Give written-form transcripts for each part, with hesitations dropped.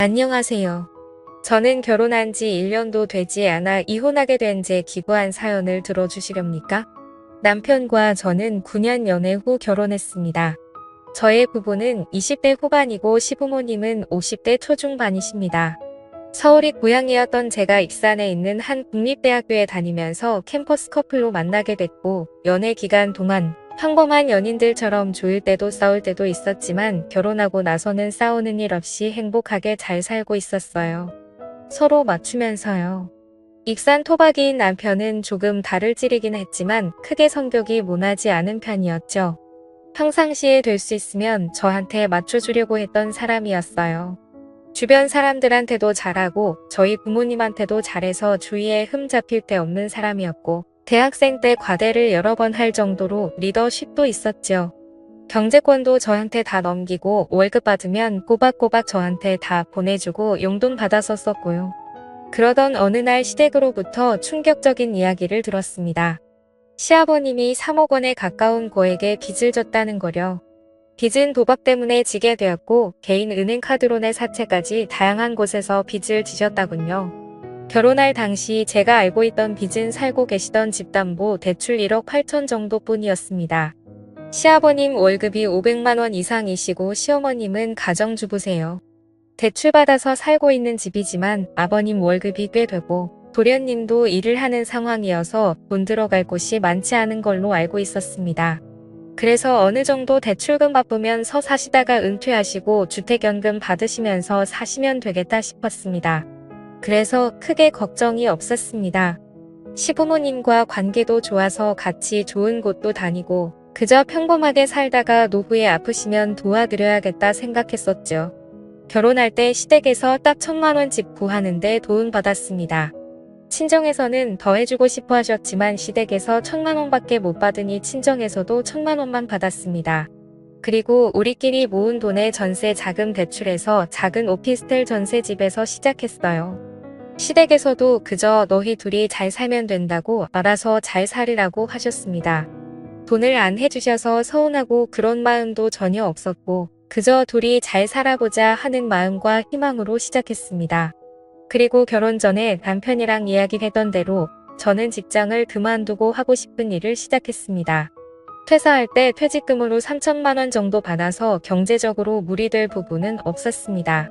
안녕하세요. 저는 결혼한 지 1년도 되지 않아 이혼하게 된 제 기구한 사연을 들어주시렵니까? 남편과 저는 9년 연애 후 결혼했습니다. 저의 부부는 20대 후반이고 시부모님은 50대 초중반이십니다. 서울이 고향이었던 제가 익산에 있는 한 국립대학교에 다니면서 캠퍼스 커플로 만나게 됐고, 연애 기간 동안 평범한 연인들처럼 좋을 때도 싸울 때도 있었지만 결혼하고 나서는 싸우는 일 없이 행복하게 잘 살고 있었어요. 서로 맞추면서요. 익산 토박이인 남편은 조금 달을 찌르긴 했지만 크게 성격이 모나지 않은 편이었죠. 평상시에 될 수 있으면 저한테 맞춰주려고 했던 사람이었어요. 주변 사람들한테도 잘하고 저희 부모님한테도 잘해서 주위에 흠 잡힐 데 없는 사람이었고, 대학생 때 과대를 여러 번 할 정도로 리더십도 있었죠. 경제권도 저한테 다 넘기고 월급 받으면 꼬박꼬박 저한테 다 보내주고 용돈 받아서 썼고요. 그러던 어느 날 시댁으로부터 충격적인 이야기를 들었습니다. 시아버님이 3억 원에 가까운 고액의 빚을 졌다는 거려. 빚은 도박 때문에 지게 되었고 개인 은행카드로 내 사채까지 다양한 곳에서 빚을 지셨다군요. 결혼할 당시 제가 알고 있던 빚은 살고 계시던 집담보 대출 1억 8천 정도뿐이었습니다. 시아버님 월급이 500만 원 이상이시고 시어머님은 가정주부세요. 대출받아서 살고 있는 집이지만 아버님 월급이 꽤 되고 도련님도 일을 하는 상황이어서 돈 들어갈 곳이 많지 않은 걸로 알고 있었습니다. 그래서 어느 정도 대출금 갚으면서 사시다가 은퇴하시고 주택연금 받으시면서 사시면 되겠다 싶었습니다. 그래서 크게 걱정이 없었습니다. 시부모님과 관계도 좋아서 같이 좋은 곳도 다니고 그저 평범하게 살다가 노후에 아프시면 도와드려야겠다 생각했었죠. 결혼할 때 시댁에서 딱 1,000만 원 집 구하는데 도움받았습니다. 친정에서는 더 해주고 싶어 하셨지만 시댁에서 1,000만 원밖에 못 받으니 친정에서도 1,000만 원만 받았습니다. 그리고 우리끼리 모은 돈에 전세 자금 대출해서 작은 오피스텔 전세집에서 시작했어요. 시댁에서도 그저 너희 둘이 잘 살면 된다고 알아서 잘 살으라고 하셨습니다. 돈을 안 해주셔서 서운하고 그런 마음도 전혀 없었고 그저 둘이 잘 살아보자 하는 마음과 희망으로 시작했습니다. 그리고 결혼 전에 남편이랑 이야기했던 대로 저는 직장을 그만두고 하고 싶은 일을 시작했습니다. 퇴사할 때 퇴직금으로 3천만 원 정도 받아서 경제적으로 무리될 부분은 없었습니다.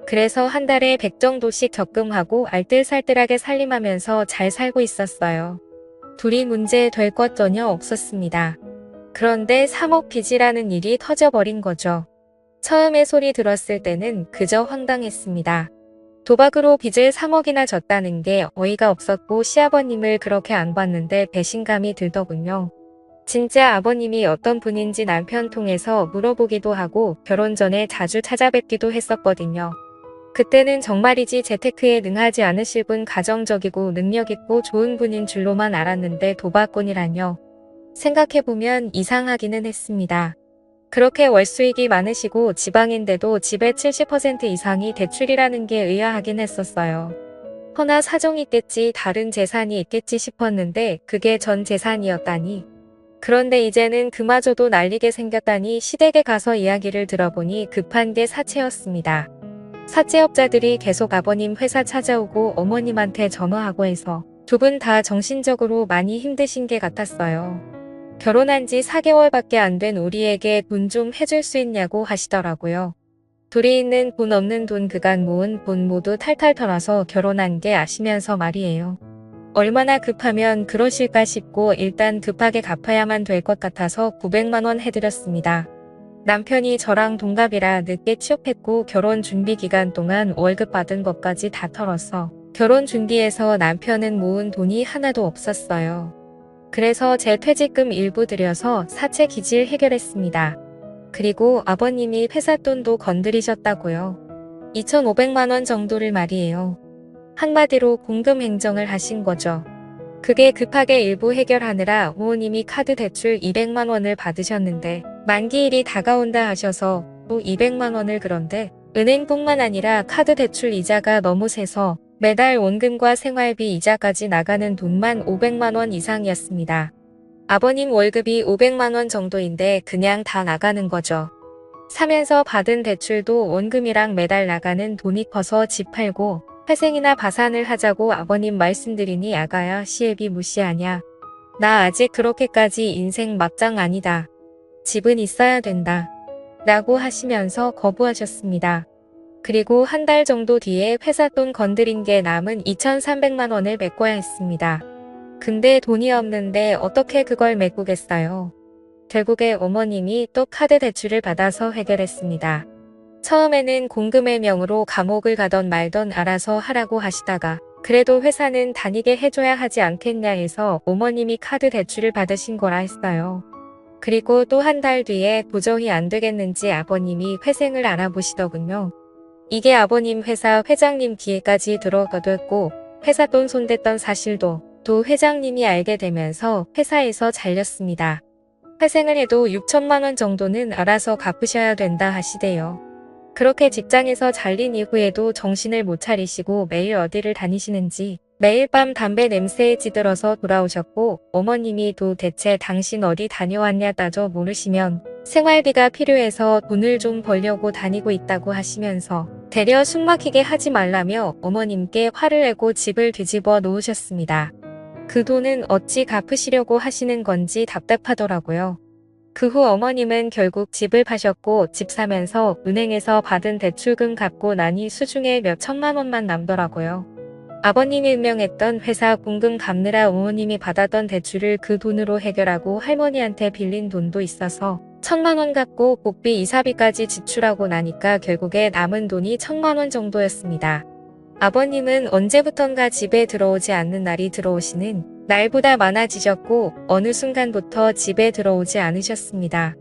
그래서 한 달에 100 정도씩 적금하고 알뜰살뜰하게 살림하면서 잘 살고 있었어요. 둘이 문제 될 것 전혀 없었습니다. 그런데 3억 빚이라는 일이 터져버린 거죠. 처음에 소리 들었을 때는 그저 황당했습니다. 도박으로 빚을 3억이나 졌다는 게 어이가 없었고 시아버님을 그렇게 안 봤는데 배신감이 들더군요. 진짜 아버님이 어떤 분인지 남편 통해서 물어보기도 하고 결혼 전에 자주 찾아뵙기도 했었거든요. 그때는 정말이지 재테크에 능하지 않으실 분 가정적이고 능력있고 좋은 분인 줄로만 알았는데 도박꾼이라뇨. 생각해보면 이상하기는 했습니다. 그렇게 월수익이 많으시고 지방인데도 집의 70% 이상이 대출이라는 게 의아하긴 했었어요. 허나 사정이 있겠지 다른 재산이 있겠지 싶었는데 그게 전 재산이었다니. 그런데 이제는 그마저도 날리게 생겼다니 시댁에 가서 이야기를 들어보니 급한 게 사채였습니다. 사채업자들이 계속 아버님 회사 찾아오고 어머님한테 전화하고 해서 두 분 다 정신적으로 많이 힘드신 게 같았어요. 결혼한 지 4개월밖에 안 된 우리에게 돈 좀 해줄 수 있냐고 하시더라고요. 둘이 있는 돈 없는 돈 그간 모은 돈 모두 탈탈 털어서 결혼한 게 아시면서 말이에요. 얼마나 급하면 그러실까 싶고 일단 급하게 갚아야만 될 것 같아서 900만 원 해드렸습니다. 남편이 저랑 동갑이라 늦게 취업했고 결혼 준비 기간 동안 월급 받은 것까지 다 털어서 결혼 준비해서 남편은 모은 돈이 하나도 없었어요. 그래서 제 퇴직금 일부 들여서 사채 기질 해결했습니다. 그리고 아버님이 회사 돈도 건드리셨다고요. 2,500만 원 정도를 말이에요. 한마디로 공금 행정을 하신 거죠. 그게 급하게 일부 해결하느라 부모님이 카드 대출 200만 원을 받으셨는데 만기일이 다가온다 하셔서 또 200만 원을 그런데 은행뿐만 아니라 카드 대출 이자가 너무 세서 매달 원금과 생활비 이자까지 나가는 돈만 500만 원 이상이었습니다. 아버님 월급이 500만 원 정도인데 그냥 다 나가는 거죠. 사면서 받은 대출도 원금이랑 매달 나가는 돈이 커서 집 팔고 회생이나 파산을 하자고 아버님 말씀드리니 아가야 시애비 무시하냐. 나 아직 그렇게까지 인생 막장 아니다. 집은 있어야 된다. 라고 하시면서 거부하셨습니다. 그리고 한 달 정도 뒤에 회사 돈 건드린 게 남은 2,300만 원을 메꿔야 했습니다. 근데 돈이 없는데 어떻게 그걸 메꾸겠어요. 결국에 어머님이 또 카드 대출을 받아서 해결했습니다. 처음에는 공금의 명으로 감옥을 가던 말던 알아서 하라고 하시다가 그래도 회사는 다니게 해줘야 하지 않겠냐 해서 어머님이 카드 대출을 받으신 거라 했어요. 그리고 또 한 달 뒤에 도저히 안 되겠는지 아버님이 회생을 알아보시더군요. 이게 아버님 회사 회장님 귀에까지 들어가됐고 회사 돈 손댔던 사실도 도 회장님이 알게 되면서 회사에서 잘렸습니다. 회생을 해도 6천만 원 정도는 알아서 갚으셔야 된다 하시대요. 그렇게 직장에서 잘린 이후에도 정신을 못 차리시고 매일 어디를 다니시는지 매일 밤 담배 냄새에 찌들어서 돌아오셨고 어머님이 도 대체 당신 어디 다녀왔냐 따져 물으시면 생활비가 필요해서 돈을 좀 벌려고 다니고 있다고 하시면서 되려 숨막히게 하지 말라며 어머님께 화를 내고 집을 뒤집어 놓으셨습니다. 그 돈은 어찌 갚으시려고 하시는 건지 답답하더라고요. 그 후 어머님은 결국 집을 파셨고 집 사면서 은행에서 받은 대출금 갚고 나니 수중에 몇 천만 원만 남더라고요. 아버님이 운명했던 회사 공금 갚느라 어머님이 받았던 대출을 그 돈으로 해결하고 할머니한테 빌린 돈도 있어서 1,000만 원 갚고 복비 이사비까지 지출하고 나니까 결국에 남은 돈이 1,000만 원 정도였습니다. 아버님은 언제부턴가 집에 들어오지 않는 날이 들어오시는 날보다 많아지셨고 어느 순간부터 집에 들어오지 않으셨습니다.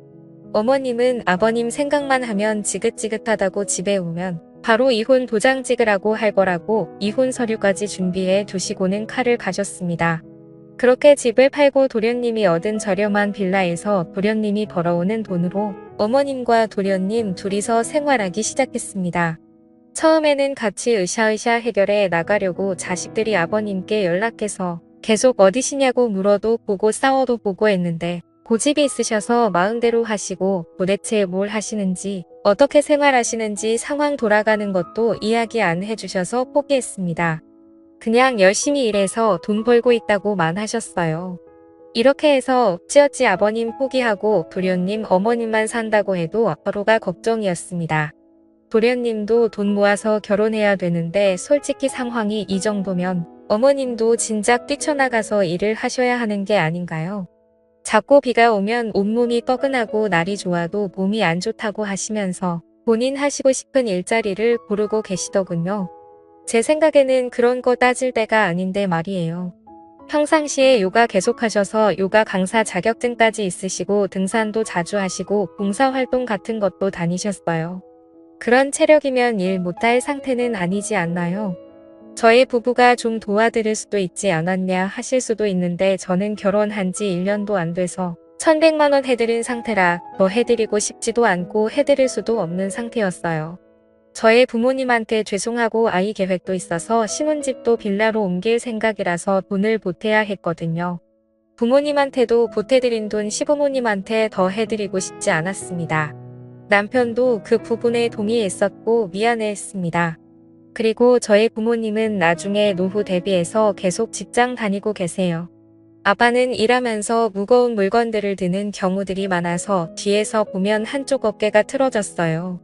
어머님은 아버님 생각만 하면 지긋지긋하다고 집에 오면 바로 이혼 도장 찍으라고 할 거라고 이혼 서류까지 준비해 두시고는 칼을 가셨습니다. 그렇게 집을 팔고 도련님이 얻은 저렴한 빌라에서 도련님이 벌어오는 돈으로 어머님과 도련님 둘이서 생활하기 시작했습니다. 처음에는 같이 으쌰으쌰 해결해 나가려고 자식들이 아버님께 연락해서 계속 어디시냐고 물어도 보고 싸워도 보고 했는데 고집이 있으셔서 마음대로 하시고 도대체 뭘 하시는지 어떻게 생활하시는지 상황 돌아가는 것도 이야기 안 해주셔서 포기했습니다. 그냥 열심히 일해서 돈 벌고 있다고만 하셨어요. 이렇게 해서 어찌어찌 아버님 포기하고 도련님 어머님만 산다고 해도 서로가 걱정이었습니다. 도련님도 돈 모아서 결혼해야 되는데 솔직히 상황이 이 정도면 어머님도 진작 뛰쳐나가서 일을 하셔야 하는 게 아닌가요? 자꾸 비가 오면 온몸이 뻐근하고 날이 좋아도 몸이 안 좋다고 하시면서 본인 하시고 싶은 일자리를 고르고 계시더군요. 제 생각에는 그런 거 따질 때가 아닌데 말이에요. 평상시에 요가 계속하셔서 요가 강사 자격증까지 있으시고 등산도 자주 하시고 봉사활동 같은 것도 다니셨어요. 그런 체력이면 일 못할 상태는 아니지 않나요? 저희 부부가 좀 도와드릴 수도 있지 않았냐 하실 수도 있는데 저는 결혼한 지 1년도 안 돼서 1,100만 원 해드린 상태라 더 해드리고 싶지도 않고 해드릴 수도 없는 상태였어요. 저희 부모님한테 죄송하고 아이 계획도 있어서 신혼집도 빌라로 옮길 생각이라서 돈을 보태야 했거든요. 부모님한테도 보태드린 돈 시부모님한테 더 해드리고 싶지 않았습니다. 남편도 그 부분에 동의했었고 미안해했습니다. 그리고 저희 부모님은 나중에 노후 대비해서 계속 직장 다니고 계세요. 아빠는 일하면서 무거운 물건들을 드는 경우들이 많아서 뒤에서 보면 한쪽 어깨가 틀어졌어요.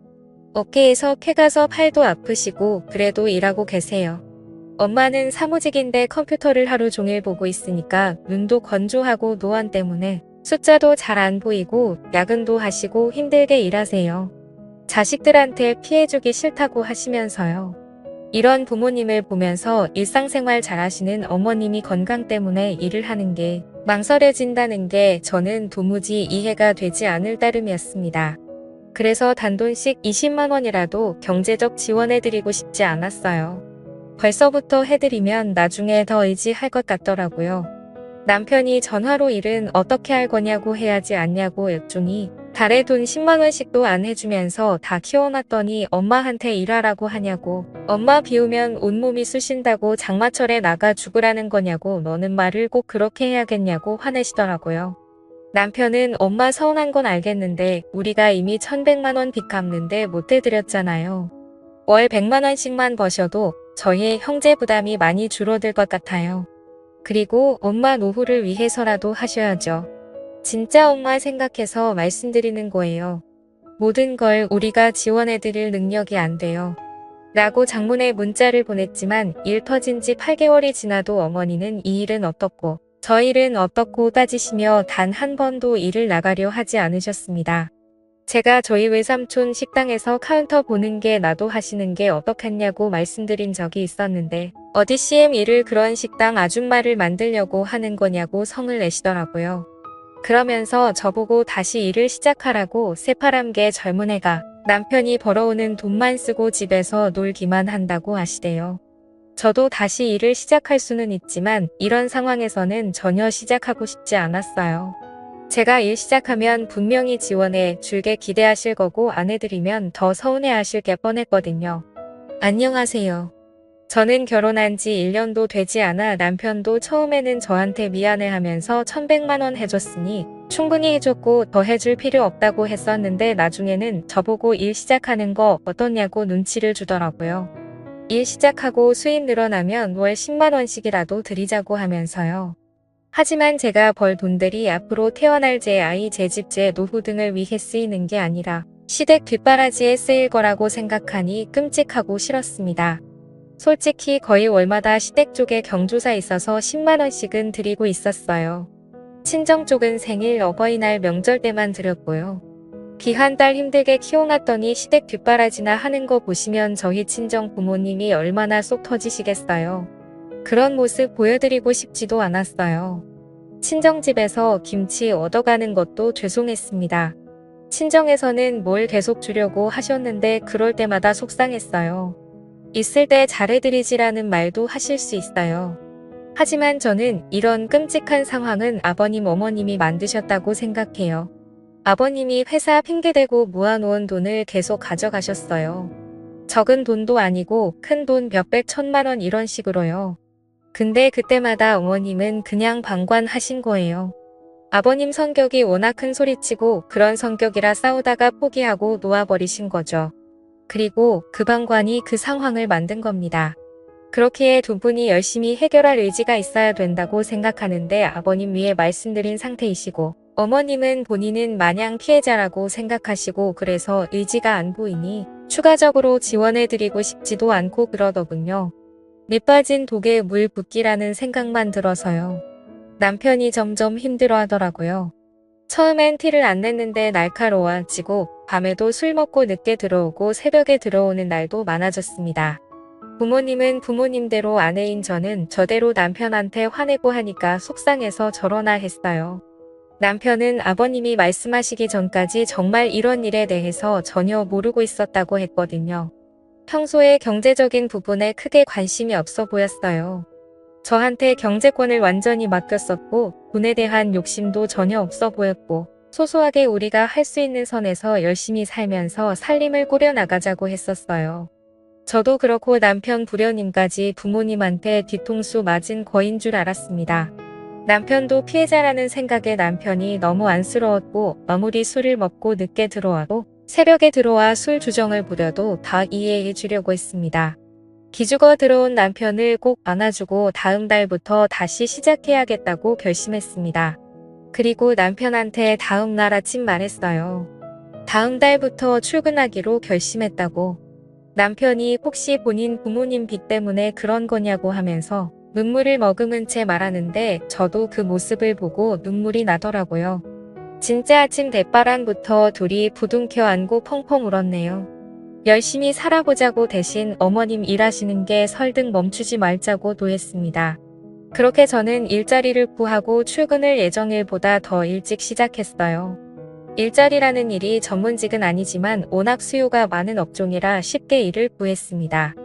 어깨에서 캐가서 팔도 아프시고 그래도 일하고 계세요. 엄마는 사무직인데 컴퓨터를 하루 종일 보고 있으니까 눈도 건조하고 노안 때문에 숫자도 잘 안 보이고 야근도 하시고 힘들게 일하세요. 자식들한테 피해주기 싫다고 하시면서요. 이런 부모님을 보면서 일상생활 잘하시는 어머님이 건강 때문에 일을 하는 게 망설여진다는 게 저는 도무지 이해가 되지 않을 따름이었습니다. 그래서 단돈씩 20만 원이라도 경제적 지원해드리고 싶지 않았어요. 벌써부터 해드리면 나중에 더 의지할 것 같더라고요. 남편이 전화로 일은 어떻게 할 거냐고 해야지 않냐고 여쭈니 달에 돈 10만 원씩도 안 해주면서 다 키워놨더니 엄마한테 일하라고 하냐고 엄마 비우면 온몸이 쑤신다고 장마철에 나가 죽으라는 거냐고 너는 말을 꼭 그렇게 해야겠냐고 화내시더라고요. 남편은 엄마 서운한 건 알겠는데 우리가 이미 1100만 원 빚 갚는데 못 해드렸잖아요. 월 100만 원씩만 버셔도 저희의 형제 부담이 많이 줄어들 것 같아요. 그리고 엄마 노후를 위해서라도 하셔야죠. 진짜 엄마 생각해서 말씀드리는 거예요. 모든 걸 우리가 지원해드릴 능력이 안 돼요. 라고 장문의 문자를 보냈지만 일 터진 지 8개월이 지나도 어머니는 이 일은 어떻고 저 일은 어떻고 따지시며 단 한 번도 일을 나가려 하지 않으셨습니다. 제가 저희 외삼촌 식당에서 카운터 보는 게 나도 하시는 게 어떻겠냐고 말씀드린 적이 있었는데 어디 CM 일을 그런 식당 아줌마를 만들려고 하는 거냐고 성을 내시더라고요. 그러면서 저보고 다시 일을 시작하라고 새파람개 젊은 애가 남편이 벌어오는 돈만 쓰고 집에서 놀기만 한다고 하시대요. 저도 다시 일을 시작할 수는 있지만 이런 상황에서는 전혀 시작하고 싶지 않았어요. 제가 일 시작하면 분명히 지원해 줄게 기대하실 거고 안 해드리면 더 서운해 하실 게 뻔했거든요. 안녕하세요. 저는 결혼한 지 1년도 되지 않아 남편도 처음에는 저한테 미안해하면서 1100만 원 해줬으니 충분히 해줬고 더 해줄 필요 없다고 했었는데 나중에는 저보고 일 시작하는 거 어떠냐고 눈치를 주더라고요. 일 시작하고 수입 늘어나면 월 10만 원씩이라도 드리자고 하면서요. 하지만 제가 벌 돈들이 앞으로 태어날 제 아이, 제 집, 제 노후 등을 위해 쓰이는 게 아니라 시댁 뒷바라지에 쓰일 거라고 생각하니 끔찍하고 싫었습니다. 솔직히 거의 월마다 시댁 쪽에 경조사 있어서 10만 원씩은 드리고 있었어요. 친정 쪽은 생일, 어버이날, 명절 때만 드렸고요. 귀한 딸 힘들게 키워놨더니 시댁 뒷바라지나 하는 거 보시면 저희 친정 부모님이 얼마나 속 터지시겠어요. 그런 모습 보여드리고 싶지도 않았어요. 친정집에서 김치 얻어가는 것도 죄송했습니다. 친정에서는 뭘 계속 주려고 하셨는데 그럴 때마다 속상했어요. 있을 때 잘해드리지라는 말도 하실 수 있어요. 하지만 저는 이런 끔찍한 상황은 아버님 어머님이 만드셨다고 생각해요. 아버님이 회사 핑계대고 모아놓은 돈을 계속 가져가셨어요. 적은 돈도 아니고 큰 돈 몇백 천만 원 이런 식으로요. 근데 그때마다 어머님은 그냥 방관하신 거예요. 아버님 성격이 워낙 큰 소리치고 그런 성격이라 싸우다가 포기하고 놓아버리신 거죠. 그리고 그 방관이 그 상황을 만든 겁니다. 그렇기에 두 분이 열심히 해결할 의지가 있어야 된다고 생각하는데 아버님 위에 말씀드린 상태이시고 어머님은 본인은 마냥 피해자라고 생각하시고 그래서 의지가 안 보이니 추가적으로 지원해드리고 싶지도 않고 그러더군요. 밑 빠진 독에 물 붓기라는 생각만 들어서요. 남편이 점점 힘들어 하더라고요. 처음엔 티를 안 냈는데 날카로워지고 밤에도 술 먹고 늦게 들어오고 새벽에 들어오는 날도 많아졌습니다. 부모님은 부모님대로 아내인 저는 저대로 남편한테 화내고 하니까 속상해서 저러나 했어요. 남편은 아버님이 말씀하시기 전까지 정말 이런 일에 대해서 전혀 모르고 있었다고 했거든요. 평소에 경제적인 부분에 크게 관심이 없어 보였어요. 저한테 경제권을 완전히 맡겼었고 돈에 대한 욕심도 전혀 없어 보였고 소소하게 우리가 할 수 있는 선에서 열심히 살면서 살림을 꾸려나가자고 했었어요. 저도 그렇고 남편 부려님까지 부모님한테 뒤통수 맞은 거인 줄 알았습니다. 남편도 피해자라는 생각에 남편이 너무 안쓰러웠고 아무리 술을 먹고 늦게 들어와도 새벽에 들어와 술 주정을 부려도 다 이해해 주려고 했습니다. 기죽어 들어온 남편을 꼭 안아주고 다음 달부터 다시 시작해야겠다고 결심했습니다. 그리고 남편한테 다음 날 아침 말했어요. 다음 달부터 출근하기로 결심했다고. 남편이 혹시 본인 부모님 빚 때문에 그런 거냐고 하면서 눈물을 머금은 채 말하는데 저도 그 모습을 보고 눈물이 나더라고요. 진짜 아침 대바람부터 둘이 부둥켜 안고 펑펑 울었네요. 열심히 살아보자고 대신 어머님 일하시는 게 설득 멈추지 말자고 도했습니다. 그렇게 저는 일자리를 구하고 출근을 예정일보다 더 일찍 시작했어요. 일자리라는 일이 전문직은 아니지만 워낙 수요가 많은 업종이라 쉽게 일을 구했습니다.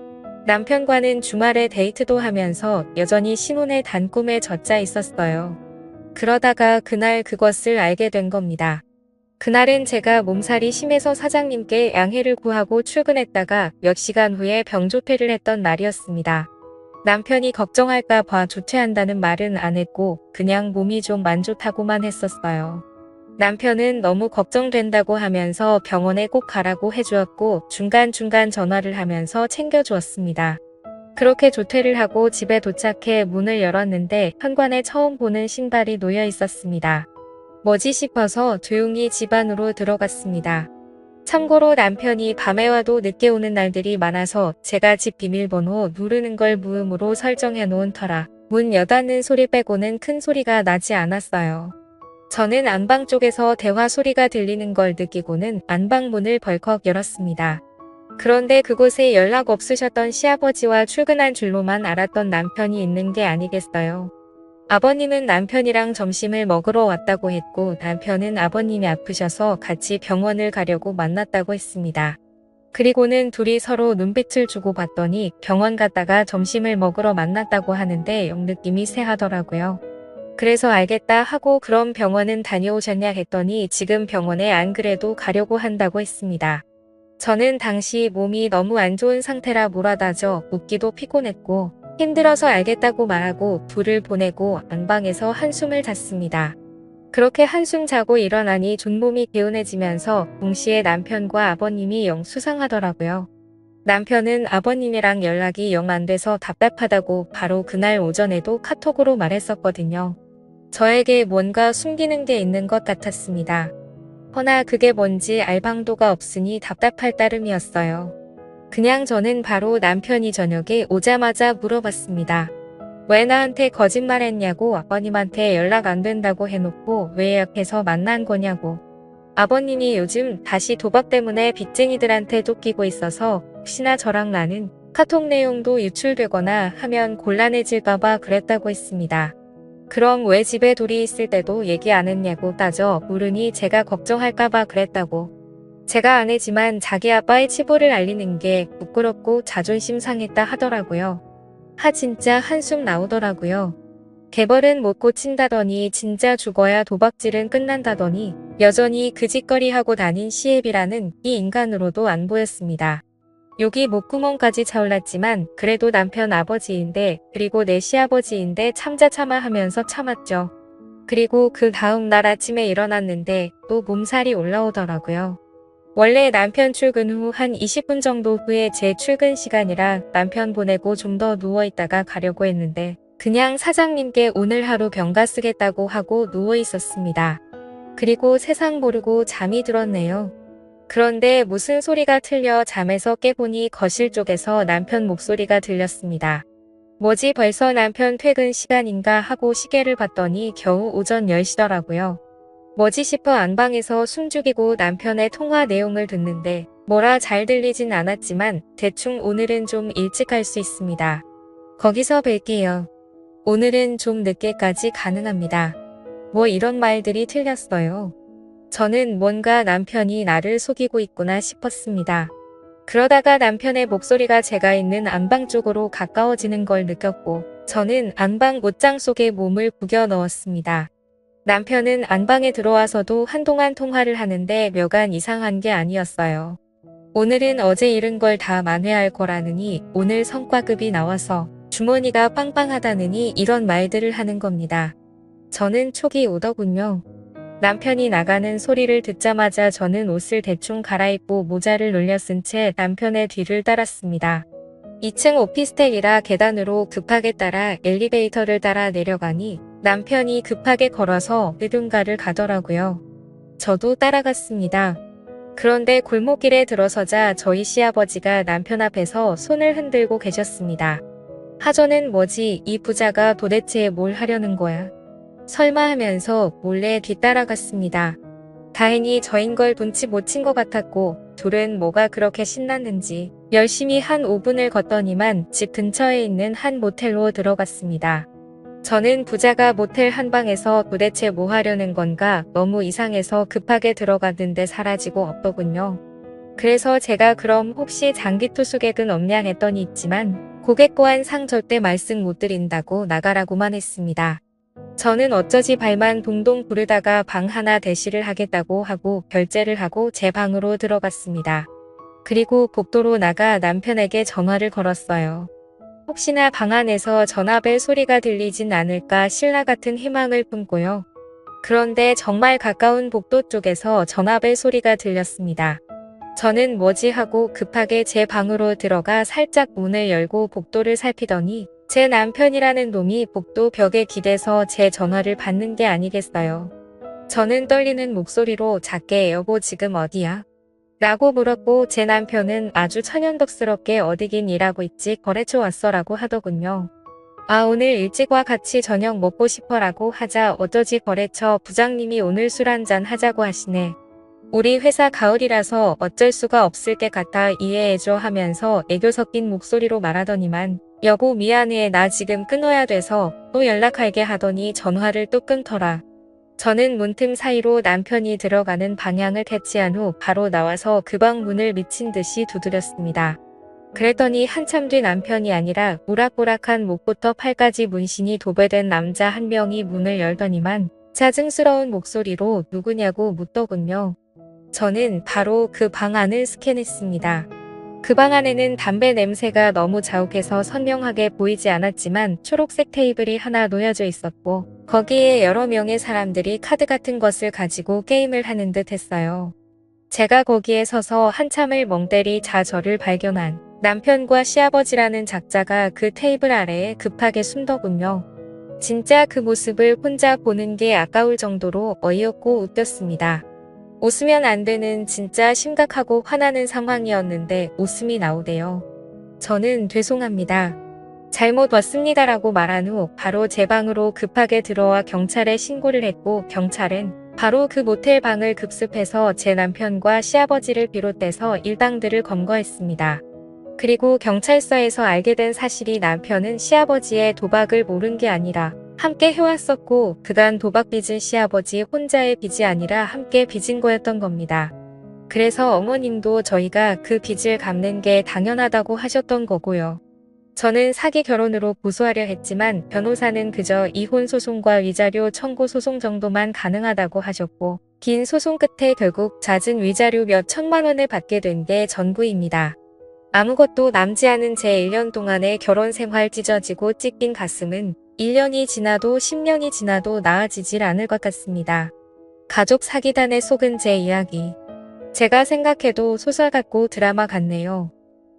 남편과는 주말에 데이트도 하면서 여전히 신혼의 단꿈에 젖자 있었어요. 그러다가 그날 그것을 알게 된 겁니다. 그날은 제가 몸살이 심해서 사장님께 양해를 구하고 출근했다가 몇 시간 후에 병조퇴를 했던 날이었습니다. 남편이 걱정할까 봐 조퇴한다는 말은 안 했고 그냥 몸이 좀 안 좋다고만 했었어요. 남편은 너무 걱정된다고 하면서 병원에 꼭 가라고 해주었고 중간중간 전화를 하면서 챙겨주었습니다. 그렇게 조퇴를 하고 집에 도착해 문을 열었는데 현관에 처음 보는 신발이 놓여 있었습니다. 뭐지 싶어서 조용히 집 안으로 들어갔습니다. 참고로 남편이 밤에 와도 늦게 오는 날들이 많아서 제가 집 비밀번호 누르는 걸 무음으로 설정해 놓은 터라 문 여닫는 소리 빼고는 큰 소리가 나지 않았어요. 저는 안방 쪽에서 대화 소리가 들리는 걸 느끼고는 안방 문을 벌컥 열었습니다. 그런데 그곳에 연락 없으셨던 시아버지와 출근한 줄로만 알았던 남편이 있는 게 아니겠어요. 아버님은 남편이랑 점심을 먹으러 왔다고 했고 남편은 아버님이 아프셔서 같이 병원을 가려고 만났다고 했습니다. 그리고는 둘이 서로 눈빛을 주고받더니 병원 갔다가 점심을 먹으러 만났다고 하는데 영 느낌이 쎄하더라고요. 그래서 알겠다 하고 그럼 병원은 다녀오셨냐 했더니 지금 병원에 안 그래도 가려고 한다고 했습니다. 저는 당시 몸이 너무 안 좋은 상태라 몰아다져 묻기도 피곤했고 힘들어서 알겠다고 말하고 불을 보내고 안방에서 한숨을 잤습니다. 그렇게 한숨 자고 일어나니 존몸이 개운해지면서 동시에 남편과 아버님이 영 수상하더라고요. 남편은 아버님이랑 연락이 영 안 돼서 답답하다고 바로 그날 오전에도 카톡으로 말했었거든요. 저에게 뭔가 숨기는 게 있는 것 같았습니다. 허나 그게 뭔지 알 방도가 없으니 답답할 따름이었어요. 그냥 저는 바로 남편이 저녁에 오자마자 물어봤습니다. 왜 나한테 거짓말했냐고 아버님한테 연락 안 된다고 해놓고 왜 옆에서 만난 거냐고. 아버님이 요즘 다시 도박 때문에 빚쟁이들한테 쫓기고 있어서 혹시나 저랑 나는 카톡 내용도 유출되거나 하면 곤란해질까봐 그랬다고 했습니다. 그럼 왜 집에 둘이 있을 때도 얘기 안 했냐고 따져 물으니 제가 걱정할까봐 그랬다고. 제가 아내지만 자기 아빠의 치부를 알리는 게 부끄럽고 자존심 상했다 하더라고요. 진짜 한숨 나오더라고요. 개벌은 못 고친다더니 진짜 죽어야 도박질은 끝난다더니 여전히 그 짓거리 하고 다닌 시애비라는 이 인간으로도 안 보였습니다. 욕이 목구멍까지 차올랐지만 그래도 남편 아버지인데 그리고 내 시아버지인데 참자 하면서 참았죠. 그리고 그 다음 날 아침에 일어났는데 또 몸살이 올라오더라고요. 원래 남편 출근 후 한 20분 정도 후에 제 출근 시간이라 남편 보내고 좀 더 누워있다가 가려고 했는데 그냥 사장님께 오늘 하루 병가 쓰겠다고 하고 누워 있었습니다. 그리고 세상 모르고 잠이 들었네요. 그런데 무슨 소리가 틀려 잠에서 깨보니 거실 쪽에서 남편 목소리가 들렸습니다. 뭐지 벌써 남편 퇴근 시간인가 하고 시계를 봤더니 겨우 오전 10시더라고요. 뭐지 싶어 안방에서 숨죽이고 남편의 통화 내용을 듣는데 뭐라 잘 들리진 않았지만 대충 오늘은 좀 일찍 갈 수 있습니다. 거기서 뵐게요. 오늘은 좀 늦게까지 가능합니다. 뭐 이런 말들이 틀렸어요. 저는 뭔가 남편이 나를 속이고 있구나 싶었습니다. 그러다가 남편의 목소리가 제가 있는 안방 쪽으로 가까워지는 걸 느꼈고 저는 안방 옷장 속에 몸을 구겨 넣었습니다. 남편은 안방에 들어와서도 한동안 통화를 하는데 묘간 이상한 게 아니었어요. 오늘은 어제 잃은 걸 다 만회할 거라느니 오늘 성과급이 나와서 주머니가 빵빵하다느니 이런 말들을 하는 겁니다. 저는 촉이 오더군요. 남편이 나가는 소리를 듣자마자 저는 옷을 대충 갈아입고 모자를 놀려 쓴 채 남편의 뒤를 따랐습니다. 2층 오피스텔이라 계단으로 급하게 따라 엘리베이터를 따라 내려가니 남편이 급하게 걸어서 어딘가를 가더라고요. 저도 따라갔습니다. 그런데 골목길에 들어서자 저희 시아버지가 남편 앞에서 손을 흔들고 계셨습니다. 저는 뭐지 이 부자가 도대체 뭘 하려는 거야? 설마 하면서 몰래 뒤따라갔습니다. 다행히 저인 걸 눈치 못 챈 것 같았고 둘은 뭐가 그렇게 신났는지 열심히 한 5분을 걷더니만 집 근처에 있는 한 모텔로 들어갔습니다. 저는 부자가 모텔 한 방에서 도대체 뭐 하려는 건가 너무 이상해서 급하게 들어갔는데 사라지고 없더군요. 그래서 제가 그럼 혹시 장기투숙액은 없냐 했더니 있지만 고객 고한 상 절대 말씀 못 드린다고 나가라고만 했습니다. 저는 어쩌지 발만 동동 구르다가 방 하나 대시를 하겠다고 하고 결제를 하고 제 방으로 들어갔습니다. 그리고 복도로 나가 남편에게 전화를 걸었어요. 혹시나 방 안에서 전화벨 소리가 들리진 않을까 신라 같은 희망을 품고요. 그런데 정말 가까운 복도 쪽에서 전화벨 소리가 들렸습니다. 저는 뭐지 하고 급하게 제 방으로 들어가 살짝 문을 열고 복도를 살피더니 제 남편이라는 놈이 복도 벽에 기대서 제 전화를 받는 게 아니겠어요. 저는 떨리는 목소리로 작게 여보 지금 어디야? 라고 물었고 제 남편은 아주 천연덕스럽게 어디긴 일하고 있지 거래처 왔어 라고 하더군요. 아 오늘 일찍 와 같이 저녁 먹고 싶어 라고 하자 어쩌지 거래처 부장님이 오늘 술 한잔 하자고 하시네. 우리 회사 가을이라서 어쩔 수가 없을 것 같아 이해해줘 하면서 애교 섞인 목소리로 말하더니만 여보 미안해 나 지금 끊어야 돼서 또 연락할게 하더니 전화를 또 끊더라. 저는 문틈 사이로 남편이 들어가는 방향을 캐치한 후 바로 나와서 그 방 문을 미친 듯이 두드렸습니다. 그랬더니 한참 뒤 남편이 아니라 우락부락한 목부터 팔까지 문신이 도배된 남자 한 명이 문을 열더니만 자증스러운 목소리로 누구냐고 묻더군요. 저는 바로 그 방 안을 스캔했습니다. 그 방 안에는 담배 냄새가 너무 자욱해서 선명하게 보이지 않았지만 초록색 테이블이 하나 놓여져 있었고 거기에 여러 명의 사람들이 카드 같은 것을 가지고 게임을 하는 듯 했어요. 제가 거기에 서서 한참을 멍때리자 저를 발견한 남편과 시아버지라는 작자가 그 테이블 아래에 급하게 숨더군요. 진짜 그 모습을 혼자 보는 게 아까울 정도로 어이없고 웃겼습니다. 웃으면 안 되는 진짜 심각하고 화나는 상황이었는데 웃음이 나오대요. 저는 죄송합니다. 잘못 왔습니다라고 말한 후 바로 제 방으로 급하게 들어와 경찰에 신고를 했고 경찰은 바로 그 모텔 방을 급습해서 제 남편과 시아버지를 비롯해서 일당들을 검거했습니다. 그리고 경찰서에서 알게 된 사실이 남편은 시아버지의 도박을 모른 게 아니라 함께 해왔었고 그간 도박 빚은 시아버지 혼자의 빚이 아니라 함께 빚은 거였던 겁니다. 그래서 어머님도 저희가 그 빚을 갚는 게 당연하다고 하셨던 거고요. 저는 사기 결혼으로 고소하려 했지만 변호사는 그저 이혼 소송과 위자료 청구 소송 정도만 가능하다고 하셨고 긴 소송 끝에 결국 잦은 위자료 몇 천만 원을 받게 된 게 전부입니다. 아무것도 남지 않은 제 1년 동안의 결혼 생활 찢어지고 찢긴 가슴은 1년이 지나도 10년이 지나도 나아지질 않을 것 같습니다. 가족 사기단에 속은 제 이야기. 제가 생각해도 소설 같고 드라마 같네요.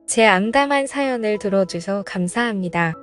제 암담한 사연을 들어주셔서 감사합니다.